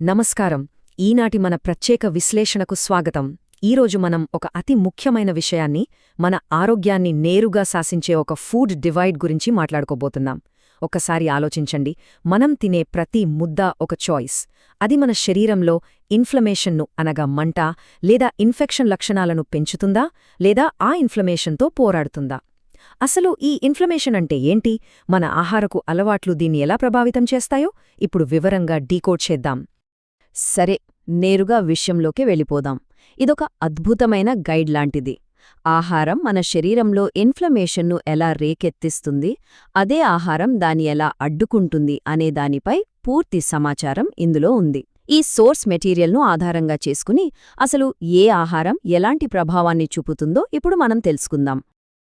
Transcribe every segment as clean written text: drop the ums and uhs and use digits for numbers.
నమస్కారం. ఈనాటి మన ప్రత్యేక విశ్లేషణకు స్వాగతం. ఈరోజు మనం ఒక అతి ముఖ్యమైన విషయాన్ని, మన ఆరోగ్యాన్ని నేరుగా శాసించే ఒక ఫుడ్ డివైడ్ గురించి మాట్లాడుకోబోతున్నాం. ఒకసారి ఆలోచించండి, మనం తినే ప్రతి ముద్ద ఒక చాయిస్. అది మన శరీరంలో ఇన్ఫ్లమేషన్ను అనగా మంట లేదా ఇన్ఫెక్షన్ లక్షణాలను పెంచుతుందా లేదా ఆ ఇన్ఫ్లమేషన్తో పోరాడుతుందా? అసలు ఈ ఇన్ఫ్లమేషన్ అంటే ఏంటి? మన ఆహారపు అలవాట్లు దీన్ని ఎలా ప్రభావితం చేస్తాయో ఇప్పుడు వివరంగా డీకోడ్ చేద్దాం. సరే, నేరుగా విషయంలోకి వెళ్ళిపోదాం. ఇదొక అద్భుతమైన గైడ్ లాంటిది. ఆహారం మన శరీరంలో ఇన్ఫ్లమేషన్ను ఎలా రేకెత్తిస్తుంది, అదే ఆహారం దాన్ని ఎలా అడ్డుకుంటుంది అనే దానిపై పూర్తి సమాచారం ఇందులో ఉంది. ఈ సోర్స్ మెటీరియల్ను ఆధారంగా చేసుకుని అసలు ఏ ఆహారం ఎలాంటి ప్రభావాన్ని చూపుతుందో ఇప్పుడు మనం తెలుసుకుందాం.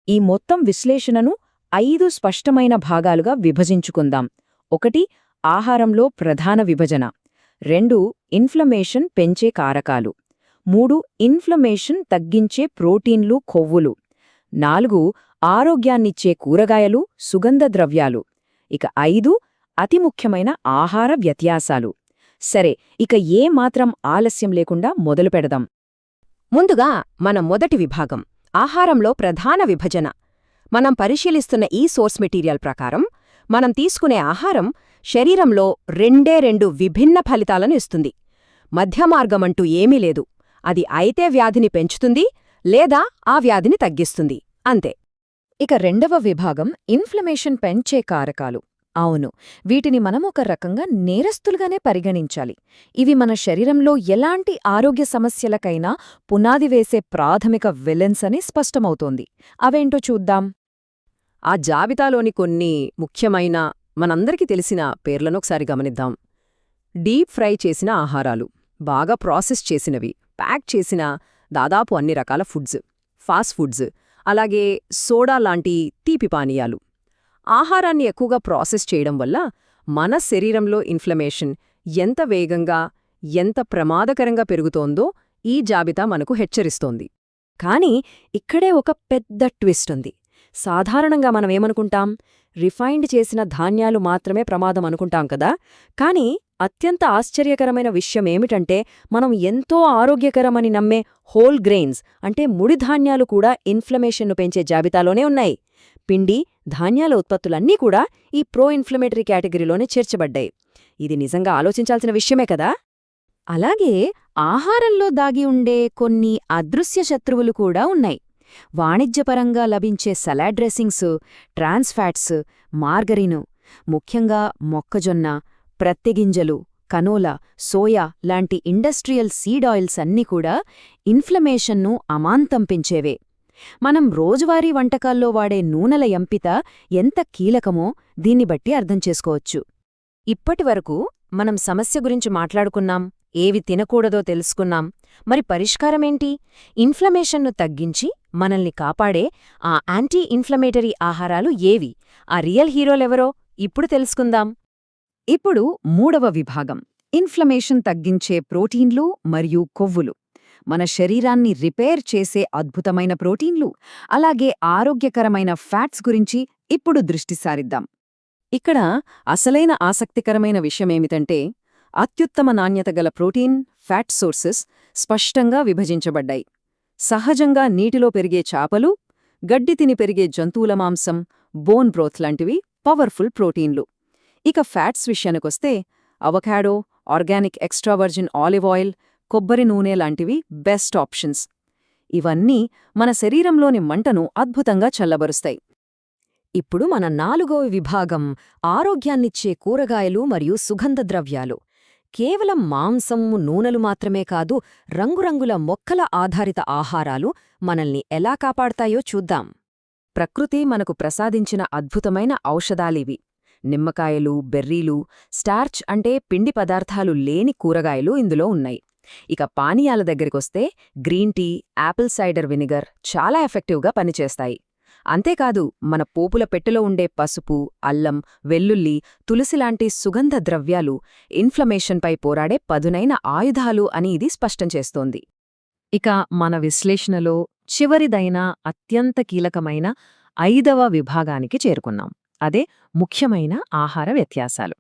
ఈ మొత్తం విశ్లేషణను 5 స్పష్టమైన భాగాలుగా విభజించుకుందాం. 1. ఆహారంలో ప్రధాన విభజన. 2. ఇన్ఫ్లమేషన్ పెంచే కారకాలు. 3. ఇన్ఫ్లమేషన్ తగ్గించే ప్రోటీన్లు, కొవ్వులు. 4. ఆరోగ్యాన్నిచ్చే కూరగాయలు, సుగంధ ద్రవ్యాలు. ఇక 5. అతి ముఖ్యమైన ఆహార వ్యత్యాసాలు. సరే, ఇక ఏమాత్రం ఆలస్యం లేకుండా మొదలుపెడదాం. ముందుగా మన మొదటి విభాగం, ఆహారంలో ప్రధాన విభజన. మనం పరిశీలిస్తున్న ఈ సోర్స్ మెటీరియల్ ప్రకారం మనం తీసుకునే ఆహారం శరీరంలో రెండు విభిన్న ఫలితాలను ఇస్తుంది. మధ్యమార్గమంటూ ఏమీ లేదు. అది అయితే వ్యాధిని పెంచుతుంది లేదా ఆ వ్యాధిని తగ్గిస్తుంది, అంతే. ఇక రెండవ విభాగం ఇన్ఫ్లమేషన్ పెంచే కారకాలు. అవును, వీటిని మనం ఒక రకంగా నేరస్తులుగానే పరిగణించాలి. ఇవి మన శరీరంలో ఎలాంటి ఆరోగ్య సమస్యలకైనా పునాది వేసే ప్రాథమిక విలన్స్ అని స్పష్టమవుతోంది. అవేంటో చూద్దాం. ఆ జాబితాలోని కొన్ని ముఖ్యమైన, మనందరికీ తెలిసిన పేర్లనొకసారి గమనిద్దాం. డీప్ ఫ్రై చేసిన ఆహారాలు, బాగా ప్రాసెస్ చేసినవి, ప్యాక్ చేసిన దాదాపు అన్ని రకాల ఫుడ్స్, ఫాస్ట్ ఫుడ్స్, అలాగే సోడా లాంటి తీపి పానీయాలు. ఆహారాన్ని ఎక్కువగా ప్రాసెస్ చేయడం వల్ల మన శరీరంలో ఇన్ఫ్లమేషన్ ఎంత వేగంగా, ఎంత ప్రమాదకరంగా పెరుగుతోందో ఈ జాబితా మనకు హెచ్చరిస్తోంది. కానీ ఇక్కడే ఒక పెద్ద ట్విస్ట్ ఉంది. సాధారణంగా మనమేమనుకుంటాం, రిఫైన్డ్ చేసిన ధాన్యాలు మాత్రమే ప్రమాదం అనుకుంటాం కదా. కానీ అత్యంత ఆశ్చర్యకరమైన విషయమేమిటంటే, మనం ఎంతో ఆరోగ్యకరమని నమ్మే హోల్ గ్రెయిన్స్ అంటే ముడి ధాన్యాలు కూడా ఇన్ఫ్లమేషన్ను పెంచే జాబితాలోనే ఉన్నాయి. పిండి, ధాన్యాల ఉత్పత్తులన్నీ కూడా ఈ ప్రో ఇన్ఫ్లమేటరీ కేటగిరీలోనే చేర్చబడ్డాయి. ఇది నిజంగా ఆలోచించాల్సిన విషయమే కదా. అలాగే ఆహారంలో దాగి ఉండే కొన్ని అదృశ్య శత్రువులు కూడా ఉన్నాయి. వాణిజ్యపరంగా లభించే సలాడ్ డ్రెస్సింగ్స్, ట్రాన్స్ ఫ్యాట్స్, మార్గరీను, ముఖ్యంగా మొక్కజొన్న, ప్రత్తిగింజలు, కనోలా, సోయా లాంటి ఇండస్ట్రియల్ సీడ్ ఆయిల్స్ అన్నీ కూడా ఇన్ఫ్లమేషన్ను అమాంతం పెంచేవే. మనం రోజువారీ వంటకాల్లో వాడే నూనెల ఎంపిక ఎంత కీలకమో దీన్ని బట్టి అర్థం చేసుకోవచ్చు. ఇప్పటివరకు మనం సమస్య గురించి మాట్లాడుకున్నాం, ఏవి తినకూడదో తెలుసుకున్నాం. మరి పరిష్కారమేంటి? ఇన్ఫ్లమేషన్ను తగ్గించి మనల్ని కాపాడే ఆ యాంటీ ఇన్ఫ్లమేటరీ ఆహారాలు ఏవి? ఆ రియల్ హీరోలెవరో ఇప్పుడు తెలుసుకుందాం. ఇప్పుడు మూడవ విభాగం, ఇన్ఫ్లమేషన్ తగ్గించే ప్రోటీన్లు మరియు కొవ్వులు. మన శరీరాన్ని రిపేర్ చేసే అద్భుతమైన ప్రోటీన్లు, అలాగే ఆరోగ్యకరమైన ఫ్యాట్స్ గురించి ఇప్పుడు దృష్టి సారిద్దాం. ఇక్కడ అసలైన ఆసక్తికరమైన విషయమేమిటంటే, అత్యుత్తమ నాణ్యత గల ప్రోటీన్, ఫ్యాట్ సోర్సెస్ స్పష్టంగా విభజించబడ్డాయి. సహజంగా నీటిలో పెరిగే చాపలు, గడ్డి తిని పెరిగే జంతువుల మాంసం, బోన్ బ్రోత్ లాంటివి పవర్ఫుల్ ప్రోటీన్లు. ఇక ఫ్యాట్స్ విషయానికొస్తే avocado, organic extra virgin olive oil, కొబ్బరి నూనె లాంటివి బెస్ట్ ఆప్షన్స్. ఇవన్నీ మన శరీరంలోని మంటను అద్భుతంగా చల్లబరుస్తాయి. ఇప్పుడు మన నాలుగవ విభాగం, ఆరోగ్యాన్నిచ్చే కూరగాయలు మరియు సుగంధ ద్రవ్యాలు. కేవలం మాంసం, నూనెలు మాత్రమే కాదు, రంగురంగుల మొక్కల ఆధారిత ఆహారాలు మనల్ని ఎలా కాపాడతాయో చూద్దాం. ప్రకృతి మనకు ప్రసాదించిన అద్భుతమైన ఔషధాలివి. నిమ్మకాయలు, బెర్రీలు, స్టార్చ్ అంటే పిండి పదార్థాలు లేని కూరగాయలు ఇందులో ఉన్నాయి. ఇక పానీయాల దగ్గరికొస్తే green tea, apple cider vinegar చాలా ఎఫెక్టివ్గా పనిచేస్తాయి. అంతేకాదు, మన పోపుల పెట్టెలో ఉండే పసుపు, అల్లం, వెల్లుల్లి, తులసిలాంటి సుగంధ ద్రవ్యాలు ఇన్ఫ్లమేషన్పై పోరాడే పదునైన ఆయుధాలు అని ఇది స్పష్టం చేస్తోంది. ఇక మన విశ్లేషణలో చివరిదైన అత్యంత కీలకమైన 5వ విభాగానికి చేరుకున్నాం. అదే ముఖ్యమైన ఆహార వ్యత్యాసాలు.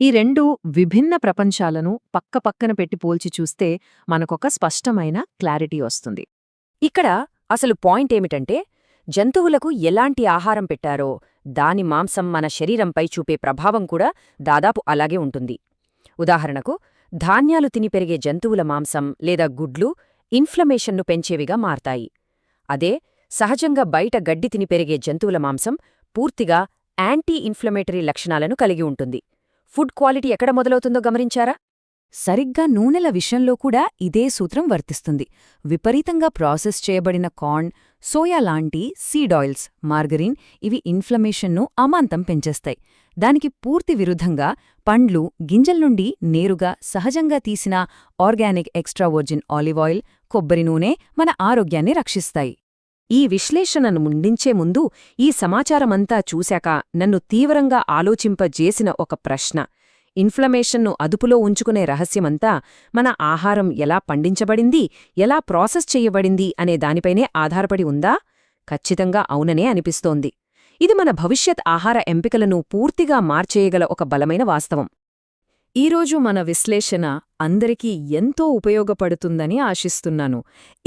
ఈ రెండు విభిన్న ప్రపంచాలను పక్కపక్కన పెట్టి పోల్చి చూస్తే మనకొక స్పష్టమైన క్లారిటీ వస్తుంది. ఇక్కడ అసలు పాయింట్ ఏమిటంటే, జంతువులకు ఎలాంటి ఆహారం పెట్టారో దాని మాంసం మన శరీరంపై చూపే ప్రభావం కూడా దాదాపు అలాగే ఉంటుంది. ఉదాహరణకు, ధాన్యాలు తిని పెరిగే జంతువుల మాంసం లేదా గుడ్లు ఇన్ఫ్లమేషన్ను పెంచేవిగా మారతాయి. అదే సహజంగా బయట గడ్డి తిని పెరిగే జంతువుల మాంసం పూర్తిగా యాంటీ ఇన్ఫ్లమేటరీ లక్షణాలను కలిగి ఉంటుంది. ఫుడ్ క్వాలిటీ ఎక్కడ మొదలవుతుందో గమనించారా? సరిగ్గా నూనెల విషయంలో కూడా ఇదే సూత్రం వర్తిస్తుంది. విపరీతంగా ప్రాసెస్ చేయబడిన కార్న్, సోయా లాంటి సీడ్ ఆయిల్స్, మార్గరీన్ ఇవి ఇన్ఫ్లమేషన్ను అమాంతం పెంచేస్తాయి. దానికి పూర్తి విరుద్ధంగా పండ్లు, గింజల్నుండి నేరుగా సహజంగా తీసిన organic extra virgin olive oil, కొబ్బరి నూనె మన ఆరోగ్యాన్ని రక్షిస్తాయి. ఈ విశ్లేషణను ముండించే ముందు ఈ సమాచారమంతా చూశాక నన్ను తీవ్రంగా ఆలోచింపజేసిన ఒక ప్రశ్న: ఇన్ఫ్లమేషన్ను అదుపులో ఉంచుకునే రహస్యమంతా మన ఆహారం ఎలా పండించబడింది, ఎలా ప్రాసెస్ చెయ్యబడింది అనే దానిపైనే ఆధారపడి ఉందా? ఖచ్చితంగా అవుననే అనిపిస్తోంది. ఇది మన భవిష్యత్ ఆహార ఎంపికలను పూర్తిగా మార్చేయగల ఒక బలమైన వాస్తవం. ఈరోజు మన విశ్లేషణ అందరికీ ఎంతో ఉపయోగపడుతుందని ఆశిస్తున్నాను.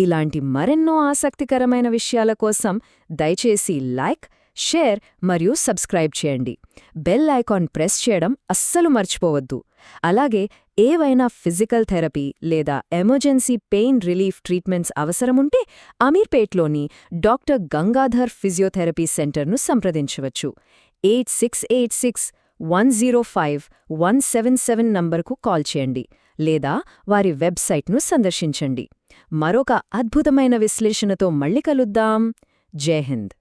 ఇలాంటి మరెన్నో ఆసక్తికరమైన విషయాల కోసం దయచేసి లైక్, షేర్ మరియు సబ్స్క్రైబ్ చేయండి. బెల్ ఐకాన్ ప్రెస్ చేయడం అస్సలు మర్చిపోవద్దు. అలాగే ఏవైనా ఫిజికల్ థెరపీ లేదా ఎమర్జెన్సీ పెయిన్ రిలీఫ్ ట్రీట్మెంట్స్ అవసరముంటే అమీర్పేట్లోని డాక్టర్ గంగాధర్ ఫిజియోథెరపీ సెంటర్ను సంప్రదించవచ్చు. 8686-105-177 నంబరుకు కాల్ చేయండి లేదా వారి వెబ్సైట్ను సందర్శించండి. మరొక అద్భుతమైన విశ్లేషణతో మళ్ళీ కలుద్దాం. జై హింద్.